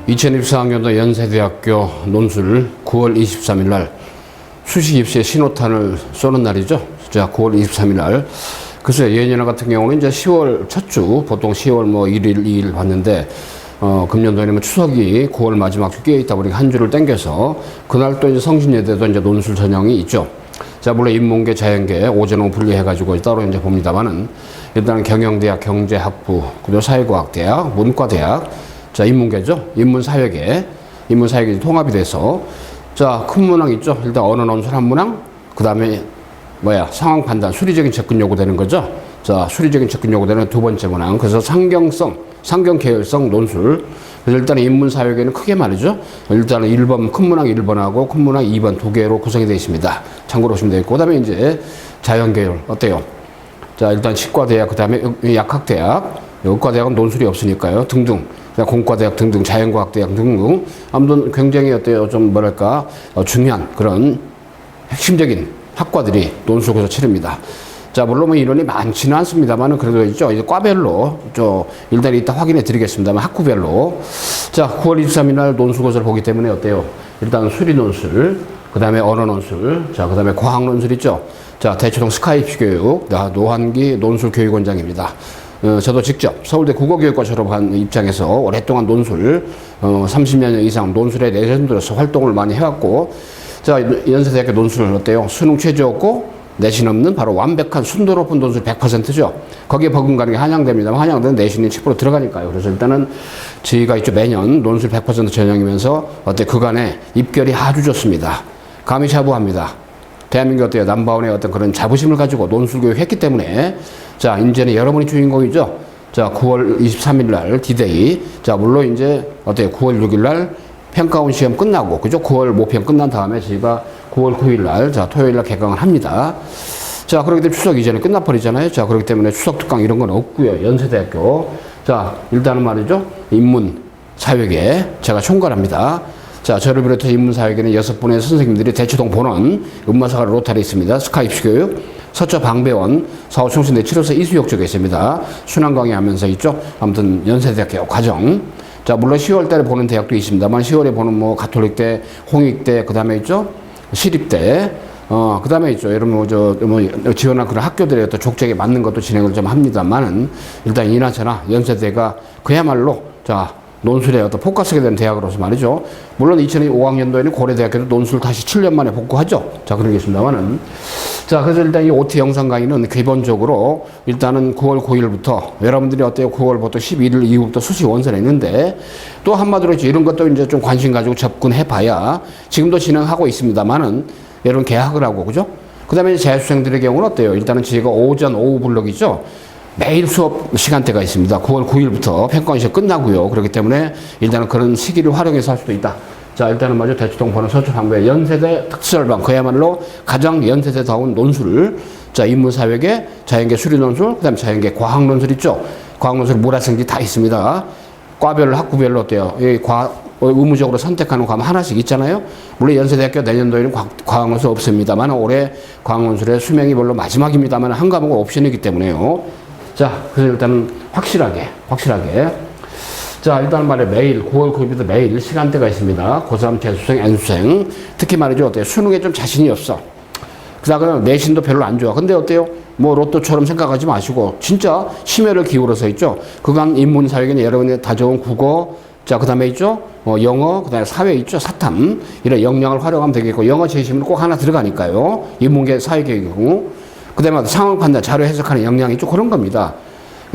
2024학년도 연세대학교 논술 9월 23일 날 수시 입시에 신호탄을 쏘는 날이죠. 자, 9월 23일 날. 글쎄, 예년 같은 경우는 이제 10월 첫 주, 보통 10월 뭐 1일, 2일 봤는데, 금년도에는 추석이 9월 마지막 주 끼어 있다 보니까 한 주를 땡겨서, 그날 또 이제 성신여대도 이제 논술 전형이 있죠. 자, 물론 인문계, 자연계, 오전, 오후 분리해가지고 따로 이제 봅니다만은, 일단 경영대학, 경제학부, 그리고 사회과학대학, 문과대학, 자, 인문계죠. 인문사회계 통합이 돼서, 자, 큰 문항 있죠. 일단 언어 논술 한 문항, 그 다음에 상황 판단, 수리적인 접근 요구되는 거죠. 자, 수리적인 접근 요구되는 두 번째 문항. 그래서 상경 계열성 논술. 그래서 일단 인문사회계는 크게 말이죠. 일단은 1번, 큰 문항 1번하고 큰 문항 2번 두 개로 구성이 되어 있습니다. 참고로 보시면 되겠고. 그 다음에 이제 자연계열, 어때요? 자, 일단 치과대학, 그 다음에 약학대학, 의과대학은 논술이 없으니까요. 등등. 공과대학 등등, 자연과학대학 등등. 아무튼 굉장히 어때요? 좀 뭐랄까, 중요한 그런 핵심적인 학과들이 논술고사 치릅니다. 자, 물론 뭐 인원이 많지는 않습니다만은 그래도 있죠. 이제 과별로, 일단 이따 확인해 드리겠습니다만 학구별로. 자, 9월 23일 날 논술고사를 보기 때문에 어때요? 일단 수리 논술, 그 다음에 언어 논술, 자, 그 다음에 과학 논술 있죠. 자, 대초동 스카이피 교육, 노한기 논술교육원장입니다. 저도 직접 서울대 국어교육과 졸업한 입장에서 오랫동안 논술, 30년 이상 논술의 레전드로서 활동을 많이 해왔고, 자, 연세대학교 논술은 어때요? 수능 최저 없고, 내신 없는 바로 완벽한 순도 높은 논술 100%죠. 거기에 버금가는 게 한양대입니다만, 한양대는 내신이 10% 들어가니까요. 그래서 일단은 저희가 있죠. 매년 논술 100% 전형이면서 그간의 입결이 아주 좋습니다. 감히 자부합니다. 대한민국 어때요? 남바원의 어떤 그런 자부심을 가지고 논술 교육 했기 때문에, 자, 이제는 여러분이 주인공이죠. 자, 9월 23일 날 디데이. 자, 물론 이제 9월 6일 날 평가원 시험 끝나고, 그죠? 9월 모평 끝난 다음에 저희가 9월 9일 날, 자, 토요일 날 개강을 합니다. 자, 그렇기 때문에 추석 이전에 끝나버리잖아요. 자, 그렇기 때문에 추석 특강 이런 건 없고요. 연세대학교. 자, 일단은 말이죠. 인문, 사회계 제가 총괄합니다. 자, 저를 비롯해 인문사회계는 6분의 선생님들이 대치동 본원, 음마사가 로타리 있습니다. 스카이피 교육, 서초 방배원, 서울 충신대 7호선 이수역 쪽에 있습니다. 순환 강의하면서 있죠. 아무튼 연세대학교 과정. 자, 물론 10월 달에 보는 대학도 있습니다만 10월에 보는 가톨릭대, 홍익대, 그 다음에 있죠. 시립대, 그 다음에 있죠. 여러분, 지원한 그런 학교들의 어떤 족적에 맞는 것도 진행을 좀 합니다만은 일단 이나 저나 연세대가 그야말로, 자, 논술에 포커스가 된 대학으로서 말이죠. 물론 2005학년도에는 고려대학교도 논술 다시 7년 만에 복구하죠. 자, 그러겠습니다만은. 자, 그래서 일단 이 OT 영상 강의는 기본적으로 일단은 9월 9일부터 여러분들이 9월부터 11일 이후부터 수시 원서를 했는데 또 한마디로 이런 것도 이제 좀 관심 가지고 접근해 봐야 지금도 진행하고 있습니다만은 여러분 개학을 하고, 그죠? 그 다음에 재수생들의 경우는 어때요? 일단은 저희가 오전, 오후 블록이죠. 매일 수업 시간대가 있습니다. 9월 9일부터 평가원 시험 끝나고요. 그렇기 때문에 일단은 그런 시기를 활용해서 할 수도 있다. 자, 일단은 먼저 대치동 번호 서초 방배 연세대 특수열방, 그야말로 가장 연세대다운 논술. 자, 인문사회계, 자연계 수리 논술, 그 다음에 자연계 과학 논술 있죠. 과학 논술 물화생지 다 있습니다. 과별로, 학구별로 어때요? 의무적으로 선택하는 과목 하나씩 있잖아요. 물론 연세대학교 내년도에는 과학 논술 없습니다만 올해 과학 논술의 수명이 별로 마지막입니다만 한 과목은 옵션이기 때문에요. 자, 그래서 일단은 확실하게. 자, 일단 말이에요. 매일, 9월 9일부터 매일 시간대가 있습니다. 고3, 재수생, N수생. 특히 말이죠. 어때요? 수능에 좀 자신이 없어. 그 다음에 내신도 별로 안 좋아. 근데 어때요? 로또처럼 생각하지 마시고, 진짜 심혈을 기울여서 있죠. 그간 인문사회계는 여러분이 다져온 국어, 자, 그 다음에 있죠. 영어, 그 다음에 사회 있죠. 사탐. 이런 역량을 활용하면 되겠고, 영어 제시문은 꼭 하나 들어가니까요. 인문계 사회계의 경우. 그 다음에 상황 판단, 자료 해석하는 역량이 있죠. 그런 겁니다.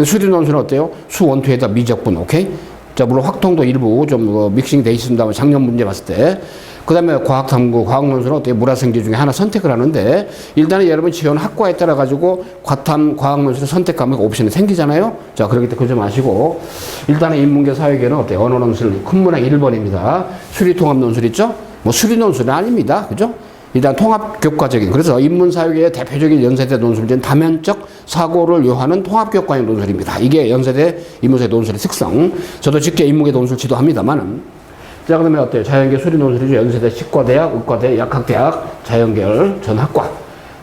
수리 논술은 어때요? 수 원투에다 미적분, 오케이? 자, 물론 확통도 일부 좀 믹싱이 돼 있습니다만 작년 문제 봤을 때. 그 다음에 과학탐구, 과학 논술은 어때요? 물화생지 중에 하나 선택을 하는데 일단은 여러분 지원 학과에 따라 가지고 과탐, 과학 논술을 선택하면 옵션이 생기잖아요. 자, 그렇기 때문에 그거 좀 아시고 일단은 인문계 사회계는 어때요? 언어 논술, 큰 문항 1번입니다. 수리 통합 논술 있죠? 수리 논술은 아닙니다. 그죠? 일단 통합교과적인, 그래서 인문사회계의 대표적인 연세대 논술은 다면적 사고를 요하는 통합교과형 논술입니다. 이게 연세대 인문사회 논술의 특성. 저도 직접 인문계 논술 지도합니다만은. 자, 그러면 어때요? 자연계 수리 논술이죠. 연세대 치과대학, 의과대, 약학대학, 자연계열 전학과.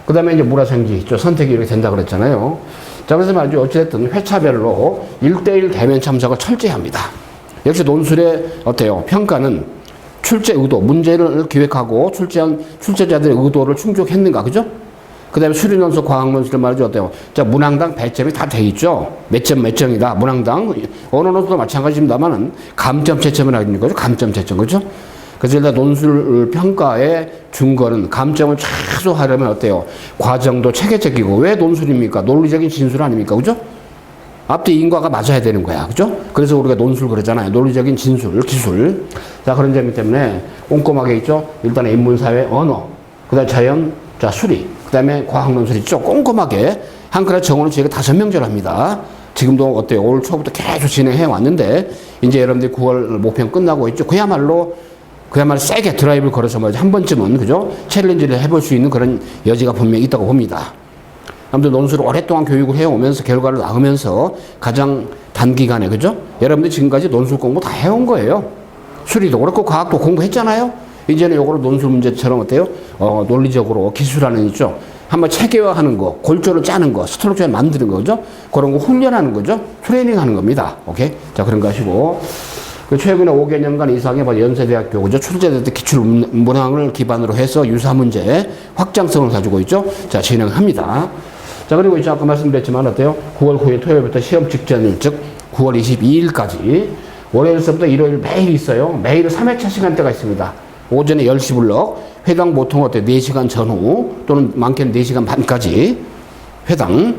그 다음에 이제 물화생지 있죠. 선택이 이렇게 된다 그랬잖아요. 자, 그래서 말이죠. 어찌됐든 회차별로 1대1 대면 참석을 철저히 합니다. 역시 논술의 어때요? 평가는 출제 의도, 문제를 기획하고 출제자들의 의도를 충족했는가, 그죠? 그 다음에 수리논술, 과학논술 말이죠. 어때요? 자, 문항당 배점이 다 돼 있죠? 몇 점, 몇 점이다. 문항당. 언어논술도 마찬가지입니다만은 감점, 채점이라고 하는 거죠. 감점, 채점. 그죠? 그래서 일단 논술 평가의 준거는 감점을 최소화하려면 어때요? 과정도 체계적이고. 왜 논술입니까? 논리적인 진술 아닙니까? 그죠? 앞뒤 인과가 맞아야 되는 거야. 그죠? 그래서 우리가 논술 그러잖아요. 논리적인 진술, 기술. 자, 그런 점 때문에 꼼꼼하게 있죠? 일단 인문사회, 언어, 그 다음에 자연, 자, 수리, 그 다음에 과학논술 있죠? 꼼꼼하게 한 클래스 정원을 저희가 5명제로 합니다. 지금도 어때요? 올 초부터 계속 진행해 왔는데, 이제 여러분들이 9월 모평 끝나고 있죠? 그야말로 세게 드라이브를 걸어서 말이죠. 한 번쯤은, 그죠? 챌린지를 해볼 수 있는 그런 여지가 분명히 있다고 봅니다. 아무튼 논술을 오랫동안 교육을 해오면서 결과를 낳으면서 가장 단기간에, 그죠? 여러분들 지금까지 논술 공부 다 해온 거예요. 수리도 그렇고 과학도 공부했잖아요. 이제는 요거를 논술 문제처럼 어때요? 논리적으로 기술하는 있죠. 한번 체계화하는 거, 골조를 짜는 거, 스트럭처를 만드는 거죠. 그런 거 훈련하는 거죠. 트레이닝 하는 겁니다. 오케이? 자, 그런 거 하시고. 최근에 5개년간 이상의 연세대학교, 그죠? 출제됐던 기출 문항을 기반으로 해서 유사 문제 확장성을 가지고 있죠. 자, 진행합니다. 자, 그리고 이제 아까 말씀드렸지만 어때요? 9월 9일 토요일부터 시험 직전일, 즉 9월 22일까지 월요일서부터 일요일 매일 있어요. 매일 3회차 시간대가 있습니다. 오전에 10시 블럭, 회당 보통 어때요? 4시간 전후 또는 많게는 4시간 반까지 회당.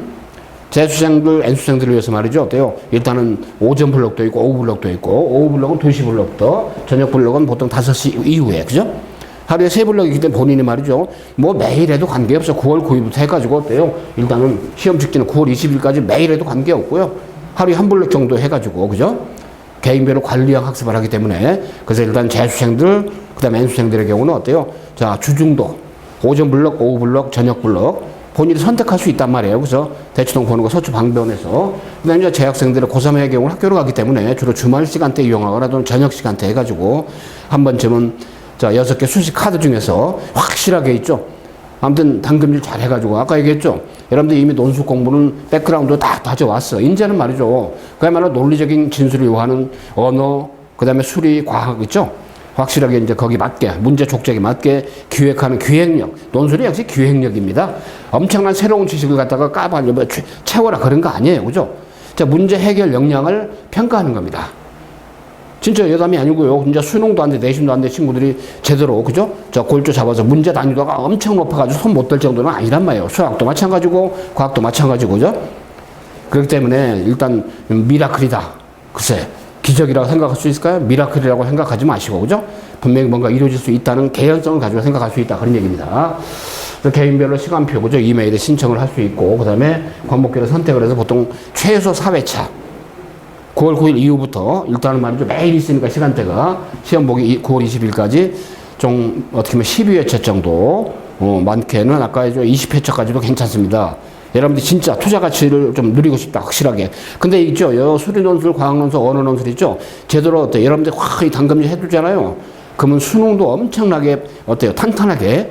재수생들, N수생들을 위해서 말이죠. 어때요? 일단은 오전 블럭도 있고 오후 블럭도 있고, 오후 블럭은 2시 블럭부터, 저녁 블럭은 보통 5시 이후에, 그죠? 하루에 3블럭이 있기 때문에 본인이 말이죠. 뭐 매일 해도 관계없어. 9월 9일부터 해가지고 어때요? 일단은 시험 직전에 9월 20일까지 매일 해도 관계없고요. 하루에 1블럭 정도 해가지고, 그죠? 개인별로 관리형 학습을 하기 때문에. 그래서 일단 재수생들, 그 다음에 N수생들의 경우는 어때요? 자, 주중도, 오전 블럭, 오후 블럭, 저녁 블럭, 본인이 선택할 수 있단 말이에요. 그래서 대치동 보는 거 서초 방변에서. 그 다음에 이제 재학생들은 고3의 경우는 학교로 가기 때문에 주로 주말 시간대 이용하거나 또는 저녁 시간대 해가지고 한 번쯤은 자, 6개 수시 카드 중에서 확실하게 있죠. 아무튼 당금질 잘 해가지고 아까 얘기했죠. 여러분들 이미 논술 공부는 백그라운드 다 다져왔어. 이제는 말이죠. 그야말로 논리적인 진술을 요하는 언어, 그 다음에 수리, 과학 있죠. 확실하게 이제 거기 맞게, 문제 족적에 맞게 기획하는 기획력. 논술이 역시 기획력입니다. 엄청난 새로운 지식을 갖다가 까발려 채워라 그런 거 아니에요. 그죠? 자, 문제 해결 역량을 평가하는 겁니다. 진짜 여담이 아니고요. 진짜 수능도 안 돼, 내신도 안 돼 친구들이 제대로, 그죠? 저 골조 잡아서 문제 난이도가 엄청 높아가지고 손 못 댈 정도는 아니란 말이에요. 수학도 마찬가지고, 과학도 마찬가지고, 그죠? 그렇기 때문에 일단 미라클이다. 글쎄, 기적이라고 생각할 수 있을까요? 미라클이라고 생각하지 마시고, 그죠? 분명히 뭔가 이루어질 수 있다는 개연성을 가지고 생각할 수 있다. 그런 얘기입니다. 그래서 개인별로 시간표, 그죠? 이메일에 신청을 할 수 있고, 그 다음에 과목별로 선택을 해서 보통 최소 4회차. 9월 9일 이후부터 일단은 말이죠. 매일 있으니까 시간대가 시험 보기 9월 20일까지 좀 어떻게 보면 12회차 정도, 많게는 아까 20회차까지도 괜찮습니다. 여러분들이 진짜 투자 가치를 좀 누리고 싶다. 확실하게. 근데 있죠. 수리논술, 과학논술, 언어논술 있죠. 제대로 어때요? 여러분들이 확 당금질 해두잖아요. 그러면 수능도 엄청나게 어때요? 탄탄하게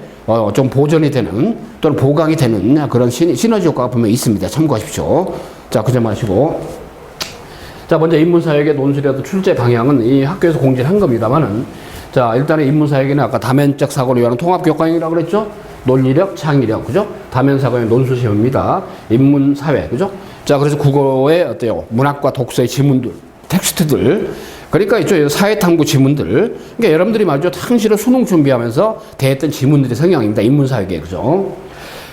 좀 보존이 되는 또는 보강이 되는 그런 시너지 효과가 분명히 있습니다. 참고하십시오. 자, 그 점 하시고. 자, 먼저 인문사회계 논술에도 출제 방향은 이 학교에서 공지를 한 겁니다만은, 자, 일단은 인문사회계는 아까 다면적 사고를 위한 통합교과형이라고 그랬죠? 논리력, 창의력, 그죠? 다면사고의 논술시험입니다. 인문사회, 그죠? 자, 그래서 국어의 어때요? 문학과 독서의 지문들, 텍스트들, 그러니까 있죠. 사회탐구 지문들. 그러니까 여러분들이 말이죠. 당시로 수능 준비하면서 대했던 지문들의 성향입니다. 인문사회계, 그죠?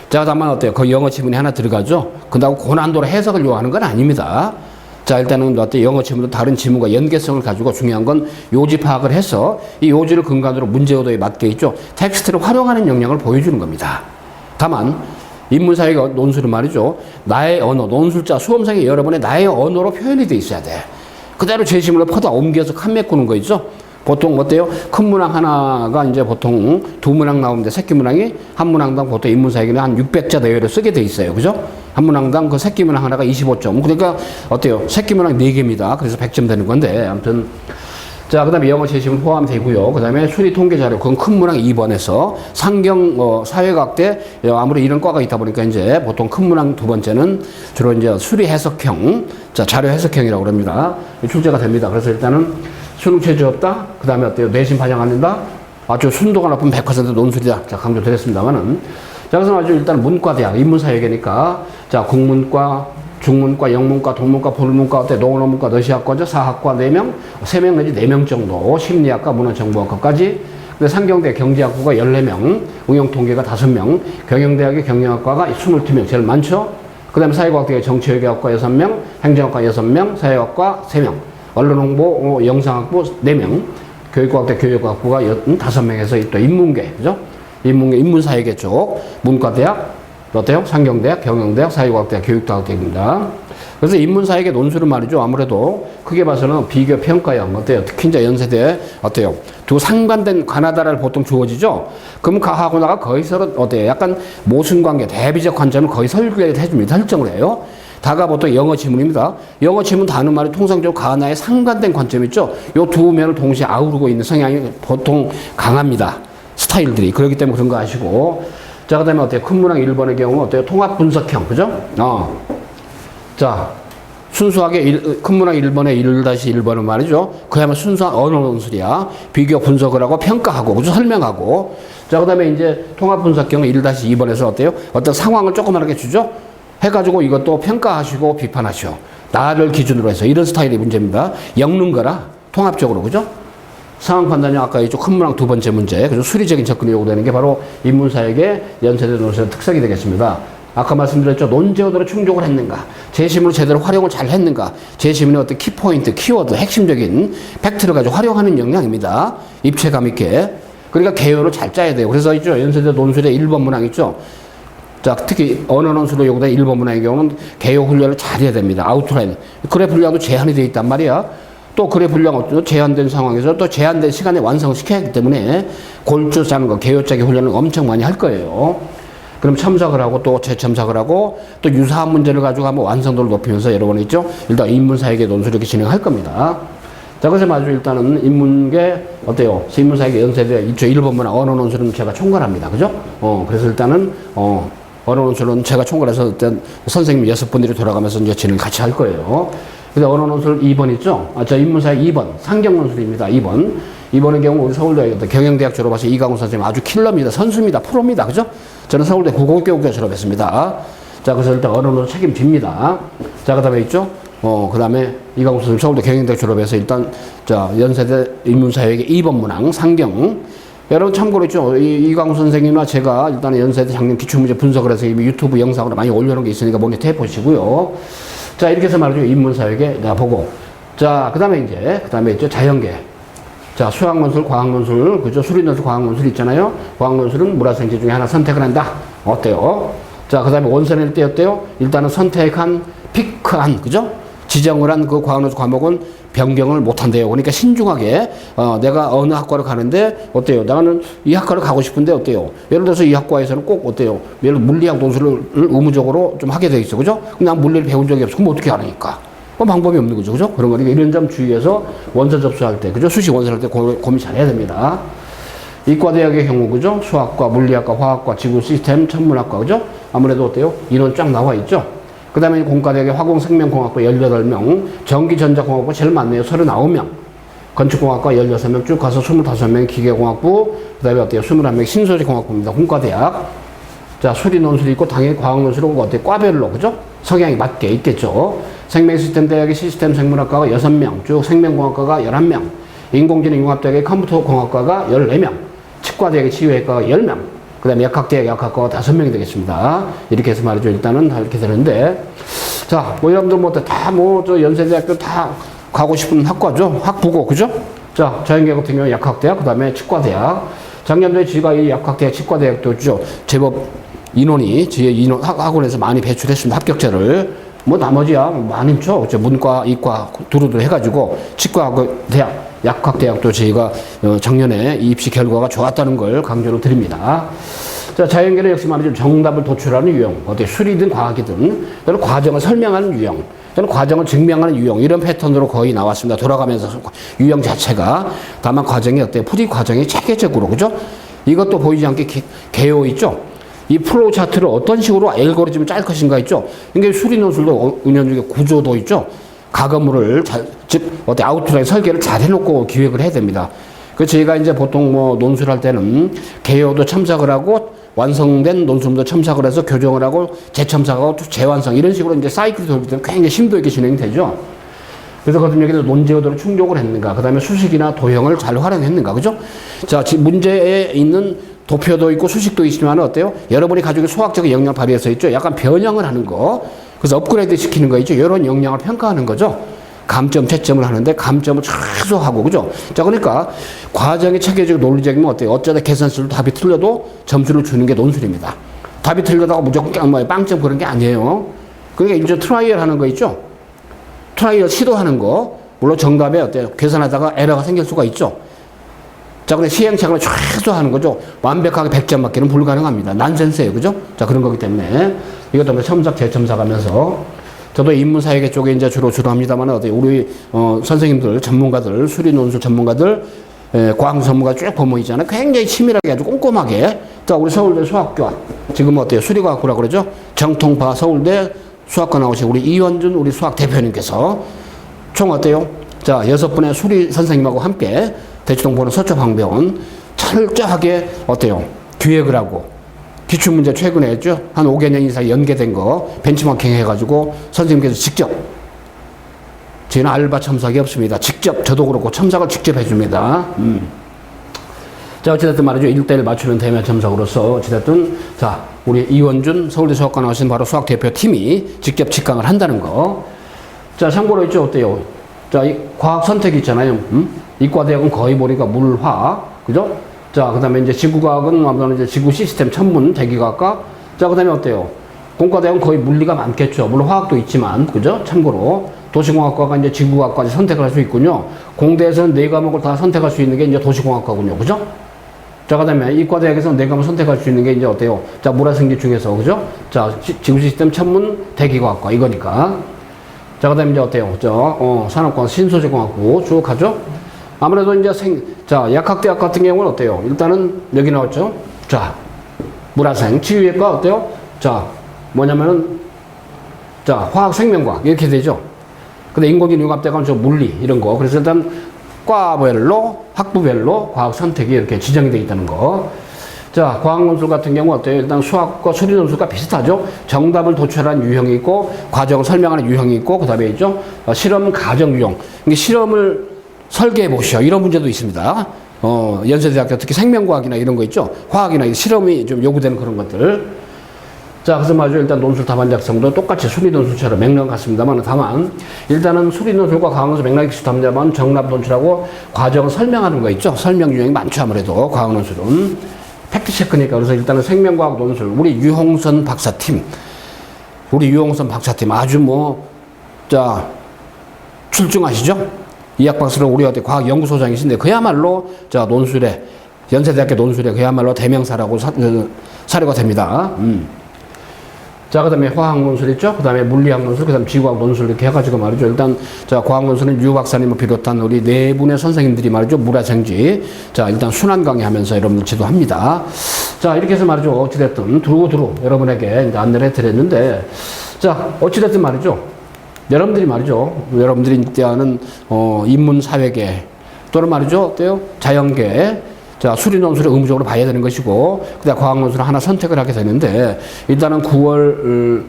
자, 다만 어때요? 그 영어 지문이 하나 들어가죠? 그렇다고 고난도로 해석을 요하는 건 아닙니다. 자, 일단은 어때 영어 지문도 다른 지문과 연계성을 가지고 중요한 건 요지 파악을 해서 이 요지를 근간으로 문제 의도에 맞게 있죠. 텍스트를 활용하는 역량을 보여주는 겁니다. 다만 인문사회가 논술은 말이죠. 나의 언어, 논술자 수험생이 여러분의 나의 언어로 표현이 돼 있어야 돼. 그대로 제시문을 퍼다 옮겨서 칸 메꾸는 거 있죠. 보통 어때요? 큰 문항 하나가 이제 보통 2문항 나오는데 새끼 문항이 한 문항당 보통 인문사회계는 한 600자 내외를 쓰게 돼 있어요. 그죠? 한 문항당 그 새끼 문항 하나가 25점. 그러니까 어때요? 새끼 문항 4개입니다. 그래서 100점 되는 건데 아무튼 자, 그 다음에 영어 제시문 포함되고요. 그 다음에 수리 통계 자료, 그건 큰 문항 2번에서 상경, 사회과학대, 아무리 이런 과가 있다 보니까 이제 보통 큰 문항 두 번째는 주로 이제 수리 해석형, 자, 자료 해석형이라고 그럽니다. 출제가 됩니다. 그래서 일단은 수능 체제 없다. 그 다음에 어때요? 내신 반영 안 된다. 아주 순도가 높은 100% 논술이다. 자, 강조드렸습니다만은. 자, 그래서 아주 일단 문과대학, 인문사회계니까, 자, 국문과, 중문과, 영문과, 동문과, 불문과, 어때? 농어문과, 너시학과죠. 4학과 4명, 3명 내지 4명 정도, 심리학과, 문화정보학과까지. 근데 상경대 경제학부가 14명, 응용통계가 5명, 경영대학의 경영학과가 22명, 제일 많죠. 그 다음에 사회과학대의 정치외교학과 6명, 행정학과 6명, 사회학과 3명, 언론홍보, 영상학부 4명, 교육과학대 교육학부가 5명에서 또 인문계, 그죠? 인문계, 인문사회계 쪽, 문과대학, 어때요? 상경대학, 경영대학, 사회과학대학, 교육대학입니다. 그래서 인문사회계 논술은 말이죠. 아무래도 크게 봐서는 비교 평가형 어때요? 특히 이제 연세대 어때요? 두 상반된 가나다라를 보통 주어지죠. 그럼 가하고 나가 거의 서로 어때요? 약간 모순관계, 대비적 관점을 거의 설계를 해줍니다. 설정을 해요. 다가 보통 영어 지문입니다. 영어 지문 다는 말이 통상적으로 가나의 상반된 관점 있죠. 요 두 면을 동시에 아우르고 있는 성향이 보통 강합니다. 스타일들이. 그렇기 때문에 그런 거 아시고. 자, 그 다음에 어때요? 큰 문항 1번의 경우는 어때요? 통합 분석형, 그죠? 자, 순수하게 큰 문항 1번의 1-1번은 말이죠. 그야말로 순수한 언어 논술이야. 비교 분석을 하고 평가하고, 그죠? 설명하고. 자, 그 다음에 이제 통합 분석형 1-2번에서 어때요? 어떤 상황을 조그맣게 주죠? 해가지고 이것도 평가하시고 비판하시오. 나를 기준으로 해서 이런 스타일의 문제입니다. 엮는 거라, 통합적으로, 그죠? 상황 판단이 아까 이쪽 큰 문항 두 번째 문제, 그래서 수리적인 접근이 요구되는 게 바로 인문사회계 연세대 논술의 특색이 되겠습니다. 아까 말씀드렸죠. 논제어도로 충족을 했는가, 제시문을 제대로 활용을 잘 했는가, 제시문의 어떤 키포인트, 키워드, 핵심적인 팩트를 가지고 활용하는 역량입니다. 입체감 있게. 그러니까 개요를 잘 짜야 돼요. 그래서 있죠. 연세대 논술의 1번 문항 있죠. 자, 특히 언어 논술로 요구되는 1번 문항의 경우는 개요 훈련을 잘 해야 됩니다. 아우트라인. 그래 분량도 제한이 되어 있단 말이야. 또 글의 분량 제한된 상황에서 또 제한된 시간에 완성을 시켜야 하기 때문에 골조 짜는 거, 개요 짜기 훈련을 엄청 많이 할 거예요. 그럼 첨삭을 하고 또 재첨삭을 하고 또 유사한 문제를 가지고 한번 완성도를 높이면서 여러 번 있죠. 일단 인문사회계 논술 이렇게 진행할 겁니다. 자, 그래서 마저 일단은 인문계 어때요? 인문사회계 연세대 이쪽 1번 문항 언어 논술은 제가 총괄합니다. 그죠? 그래서 일단은 언어 논술은 제가 총괄해서 일단 선생님 6분들이 돌아가면서 이제 진행을 같이 할 거예요. 그래서 언어 논술 2번 있죠? 저 인문사회 2번, 상경 논술입니다. 2번. 2번의 경우 우리 서울대 경영대학 졸업하신 이강훈 선생님 아주 킬러입니다. 선수입니다. 프로입니다. 그죠? 저는 서울대 국어교육과 졸업했습니다. 자, 그래서 일단 언어 논술 책임집니다. 자, 그 다음에 있죠? 그 다음에 이강훈 선생님 서울대 경영대학 졸업해서 일단, 자, 연세대 인문사회계 2번 문항, 상경. 여러분 참고로 있죠. 이강훈 선생님과 제가 일단 연세대 작년 기출문제 분석을 해서 이미 유튜브 영상으로 많이 올려놓은 게 있으니까 모니터 해보시고요. 자, 이렇게 해서 말이죠. 인문사회계 내가 보고. 자, 그 다음에 있죠. 자연계. 자, 수학논술, 과학논술, 그죠? 수리논술, 과학논술 있잖아요. 과학논술은 물화생지 중에 하나 선택을 한다. 어때요? 자, 그 다음에 원서낼 때 어때요? 일단은 선택한, 피크한, 그죠? 지정을 한 그 과학논술 과목은 변경을 못 한대요. 그러니까 신중하게, 내가 어느 학과를 가는데, 어때요? 나는 이 학과를 가고 싶은데, 어때요? 예를 들어서 이 학과에서는 꼭, 어때요? 예를 들어 물리학 논술을 의무적으로 좀 하게 돼 있어. 그죠? 근데 난 물리를 배운 적이 없어. 그럼 어떻게 하니까? 방법이 없는 거죠. 그죠? 그런 거니까 이런 점 주의해서 원서 접수할 때, 그죠? 수시 원서할 때 고민 잘 해야 됩니다. 이과대학의 경우, 그죠? 수학과, 물리학과, 화학과, 지구 시스템, 천문학과, 그죠? 아무래도 어때요? 인원 쫙 나와 있죠? 그 다음에 공과대학의 화공생명공학과 18명, 전기전자공학과 제일 많네요. 39명. 건축공학과 16명 쭉 가서 25명 기계공학부, 그 다음에 어때요? 21명 신소재공학부입니다. 공과대학. 자, 수리논술이 있고, 당연히 과학논술은 어때요? 과별로, 그죠? 성향이 맞게 있겠죠. 생명시스템대학의 시스템생물학과가 6명, 쭉 생명공학과가 11명, 인공지능융합대학의 컴퓨터공학과가 14명, 치과대학의 치유외과가 10명, 그 다음에 약학대학 약학과가 5명이 되겠습니다. 이렇게 해서 말이죠. 일단은 다 이렇게 되는데. 자, 여러분들 저 연세대학교 다 가고 싶은 학과죠. 학부고, 그죠? 자, 자연계 같은 경우 약학대학, 그 다음에 치과대학. 작년도에 저희가 이 약학대학, 치과대학도 제법 인원이, 학원에서 많이 배출했습니다. 합격자를. 나머지야 많죠. 문과, 이과, 두루두루 해가지고, 치과대학, 약학대학도 저희가 작년에 입시 결과가 좋았다는 걸 강조를 드립니다. 자, 자연계는 역시 말이죠. 정답을 도출하는 유형. 어떻게 수리든 과학이든, 또는 과정을 설명하는 유형. 저는 과정을 증명하는 유형 이런 패턴으로 거의 나왔습니다. 돌아가면서 유형 자체가. 다만 과정이 어때요? 풀이 과정이 체계적으로 그죠? 이것도 보이지 않게 개요 있죠? 이 플로우 차트를 어떤 식으로 알고리즘을 짤 것인가 있죠? 이게 수리 논술도 은연중에 구조도 있죠? 가거물을 즉 아웃라인 설계를 잘 해놓고 기획을 해야 됩니다. 그 저희가 이제 보통 뭐 논술할 때는 개요도 첨삭을 하고 완성된 논술도 첨삭을 해서 교정을 하고 재첨삭하고 재완성 이런 식으로 이제 사이클이 돌기 때문에 굉장히 심도 있게 진행이 되죠. 그래서 그것은 여기서 논제어도를 충족을 했는가, 그 다음에 수식이나 도형을 잘 활용했는가, 그죠? 자, 지금 문제에 있는 도표도 있고 수식도 있지만 어때요? 여러분이 가지고 수학적인 역량을 발휘해서 있죠. 약간 변형을 하는 거, 그래서 업그레이드 시키는 거 있죠. 이런 역량을 평가하는 거죠. 감점, 채점을 하는데 감점을 최소하고, 그죠? 자, 그러니까 과정이 체계적이고 논리적이면 어때요? 어쩌다 계산식으로 답이 틀려도 점수를 주는 게 논술입니다. 답이 틀려다가 무조건 빵점 그런 게 아니에요. 그러니까 이제 트라이얼 하는 거 있죠? 트라이얼 시도하는 거, 물론 정답에 어때요? 계산하다가 에러가 생길 수가 있죠. 자, 근데 시행착오를 최소화하는 거죠. 완벽하게 100점 맞기는 불가능합니다. 난센스예요, 그죠? 자, 그런 거기 때문에 이것도 뭐 첨삭, 재첨삭 하면서 저도 인문사회계 쪽에 이제 주로 합니다만 우리 선생님들, 전문가들, 수리 논술 전문가들, 과학 전문가 쭉 보면 있잖아요. 굉장히 치밀하게 아주 꼼꼼하게. 자, 우리 서울대 수학과 지금 어때요? 수리과학부라고 그러죠? 정통파 서울대 수학과 나오신 우리 이원준 우리 수학 대표님께서 총 어때요? 자, 6분의 수리 선생님하고 함께 대치동보는 서초방병원 철저하게 어때요? 기획을 하고 기출문제 최근에 했죠? 한 5개년 이상 연계된 거 벤치마킹 해가지고 선생님께서 직접, 저희는 알바 첨삭이 없습니다. 직접, 저도 그렇고 첨삭을 직접 해줍니다. 자, 어찌됐든 말이죠. 1대1 맞추는 대면 첨삭으로서 어찌됐든 자, 우리 이원준 서울대 수학과 나오신 바로 수학 대표팀이 직접 직강을 한다는 거. 자, 참고로 있죠. 어때요? 자, 이 과학 선택이 있잖아요. 이과대학은 거의 보니까 물화학, 그죠? 자, 그 다음에 이제 지구과학은 아무래도 이제 지구 시스템 천문 대기과학과. 자, 그 다음에 어때요? 공과대학은 거의 물리가 많겠죠. 물론 화학도 있지만, 그죠? 참고로. 도시공학과가 이제 지구과학까지 선택을 할 수 있군요. 공대에서는 4과목을 다 선택할 수 있는 게 이제 도시공학과군요. 그죠? 자, 그 다음에 이과대학에서는 4과목 선택할 수 있는 게 이제 어때요? 자, 물화생지 중에서, 그죠? 자, 지구 시스템 천문 대기과학과, 이거니까. 자, 그 다음에 이제 어때요? 산업공학, 신소재공학부 쭉 하죠? 아무래도 이제 자, 약학대학 같은 경우는 어때요? 일단은 여기 나왔죠? 자, 물화생, 치유외과 어때요? 자, 뭐냐면은, 자, 화학생명과학, 이렇게 되죠? 근데 인공지능융합대학은 저 물리, 이런 거. 그래서 일단 과별로, 학부별로 과학 선택이 이렇게 지정이 되어 있다는 거. 자, 과학논술 같은 경우 어때요? 일단 수학과 수리논술과 비슷하죠? 정답을 도출하는 유형이 있고, 과정을 설명하는 유형이 있고, 그 다음에 있죠? 실험 가정 유형. 이게 실험을 설계해 보시오. 이런 문제도 있습니다. 연세대학교 특히 생명과학이나 이런 거 있죠? 화학이나 실험이 좀 요구되는 그런 것들. 자, 그래서 말이죠. 일단 논술 답안 작성도 똑같이 수리 논술처럼 맥락 같습니다만, 다만, 일단은 수리 논술과 과학논술 맥락이 비슷합니다만, 정답 논술하고 과정을 설명하는 거 있죠? 설명 유형이 많죠. 아무래도 과학 논술은. 팩트체크니까. 그래서 일단은 생명과학 논술. 우리 유홍선 박사팀. 아주 자, 출중하시죠? 이학 박사로 우리 어디 과학연구소장이신데, 그야말로, 자, 논술에, 연세대학교 논술에 그야말로 대명사라고 사료가 됩니다. 자, 그 다음에 화학 논술 있죠? 그 다음에 물리학 논술, 그 다음에 지구학 논술 이렇게 해가지고 말이죠. 일단, 자, 과학 논술은 유 박사님을 비롯한 우리 4분의 선생님들이 말이죠. 물화생지. 자, 일단 순환 강의하면서 여러분들 지도합니다. 자, 이렇게 해서 말이죠. 어찌됐든 두루두루 여러분에게 이제 안내를 해드렸는데, 자, 어찌됐든 말이죠. 여러분들이 이때 하는, 인문사회계, 또는 말이죠. 어때요? 자연계. 자, 수리 논술을 의무적으로 봐야 되는 것이고, 그다음 과학 논술을 하나 선택을 하게 되는데, 일단은 9월,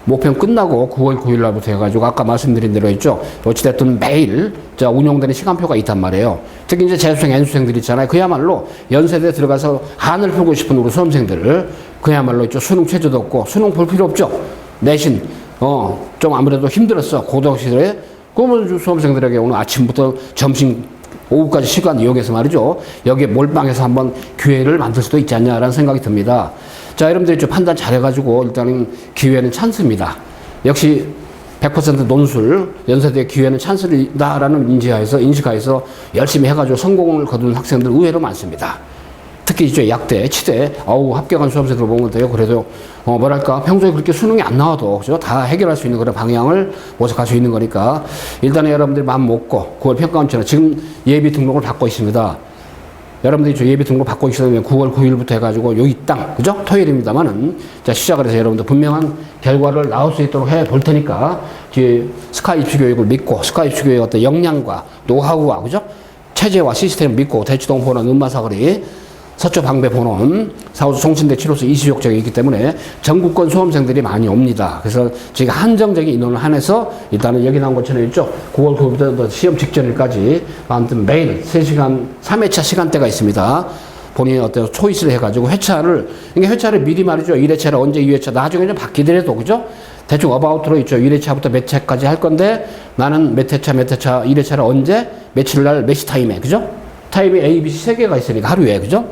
목표는 끝나고 9월 9일 날부터 해가지고, 아까 말씀드린 대로 있죠. 어찌됐든 매일, 자, 운용되는 시간표가 있단 말이에요. 특히 이제 재수생, N수생들 있잖아요. 그야말로 연세대 들어가서 한을 풀고 싶은 우리 수험생들, 그야말로 있죠. 수능 최저도 없고, 수능 볼 필요 없죠. 내신, 좀 아무래도 힘들었어. 고등학생들에. 그러면 수험생들에게 오늘 아침부터 점심, 오후까지 시간 이용해서 말이죠. 여기에 몰빵해서 한번 기회를 만들 수도 있지 않냐라는 생각이 듭니다. 자, 여러분들이 좀 판단 잘해가지고 일단은 기회는 찬스입니다. 역시 100% 논술, 연세대 기회는 찬스다라는 인식하에서 열심히 해가지고 성공을 거둔 학생들 의외로 많습니다. 특히 이제 약대, 치대, 합격한 수험생들 보면 돼요. 그래도, 뭐랄까, 평소에 그렇게 수능이 안 나와도, 그죠? 다 해결할 수 있는 그런 방향을 모색할 수 있는 거니까, 일단은 여러분들이 마음 먹고, 9월 평가원처럼 지금 예비 등록을 받고 있습니다. 여러분들이 예비 등록 받고 있으면 9월 9일부터 해가지고 여기 땅, 그죠? 토요일입니다만은, 자, 시작을 해서 여러분들 분명한 결과를 나올 수 있도록 해 볼 테니까, 스카 입시 교육을 믿고, 스카 입시 교육의 어떤 역량과 노하우와, 그죠? 체제와 시스템을 믿고, 대치동 본원, 음마사거리, 서초 방배 본원, 사우수 송신대 7호수 이수역 쪽에 있기 때문에 전국권 수험생들이 많이 옵니다. 그래서 저희가 한정적인 인원을 한해서 일단은 여기 나온 것처럼 있죠. 9월 9일부터 시험 직전일까지 아무튼 매일 3시간, 3회차 시간대가 있습니다. 본인이 어떤 초이스를 해가지고 회차를 미리 말이죠. 1회차를 언제 2회차 나중에 좀 바뀌더라도, 그죠? 대충 어바웃으로 있죠. 1회차부터 몇 회까지 할 건데 나는 몇 회차, 1회차를 언제, 며칠 날, 몇 시 타임에, 그죠? 타임이 A, B, C 3개가 있으니까 하루에, 그죠?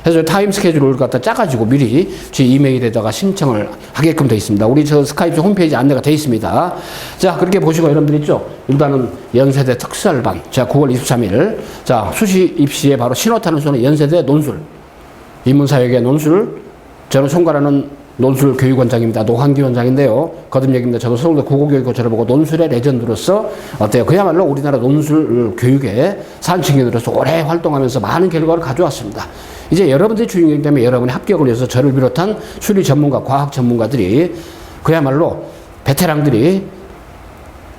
그래서 타임 스케줄을 갖다 짜가지고 미리 제 이메일에다가 신청을 하게끔 되어 있습니다. 우리 저 스카이프 홈페이지 안내가 되어 있습니다. 자, 그렇게 보시고 여러분들 있죠? 일단은 연세대 특수알반. 자, 9월 23일. 자, 수시 입시에 바로 신호타는 수는 연세대 논술. 인문사회계 논술. 저는 총괄하는 논술 교육원장입니다. 노환기 원장인데요. 거듭 얘기입니다. 저도 서울대 국어교육고 졸업하고 논술의 레전드로서 어때요? 그야말로 우리나라 논술 교육의 산증인으로서 오래 활동하면서 많은 결과를 가져왔습니다. 이제 여러분들이 주인공이기 때문에 여러분의 합격을 위해서 저를 비롯한 수리 전문가, 과학 전문가들이 그야말로 베테랑들이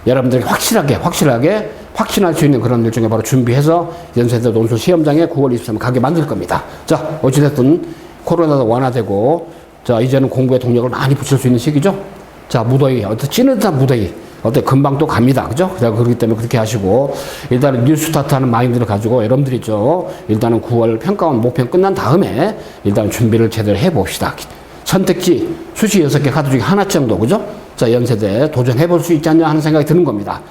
여러분들이 확신할 수 있는 그런 일종의 바로 준비해서 연세대 논술 시험장에 9월 23일 가게 만들 겁니다. 자, 어찌됐든 코로나도 완화되고 자, 이제는 공부에 동력을 많이 붙일 수 있는 시기죠. 자, 무더위, 찌는 듯한 무더위. 금방 또 갑니다. 그죠? 그렇기 때문에 그렇게 하시고, 일단은 뉴스타트 하는 마인드를 가지고 여러분들이 있죠. 일단은 9월 평가원 모평 끝난 다음에 일단 준비를 제대로 해 봅시다. 선택지, 수시 6개 카드 중에 하나 정도, 그죠? 자, 연세대 도전해 볼 수 있지 않냐 하는 생각이 드는 겁니다.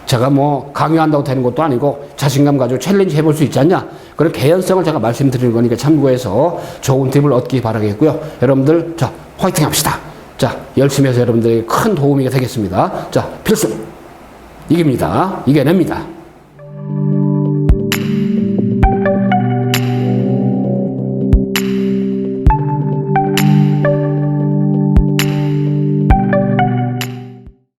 제가 뭐 강요한다고 되는 것도 아니고 자신감 가지고 챌린지 해볼 수 있지 않냐. 그런 개연성을 제가 말씀드리는 거니까 참고해서 좋은 팁을 얻기 바라겠고요. 여러분들, 자, 화이팅 합시다. 자, 열심히 해서 여러분들에게 큰 도움이 되겠습니다. 자, 필승! 이깁니다. 이겨냅니다.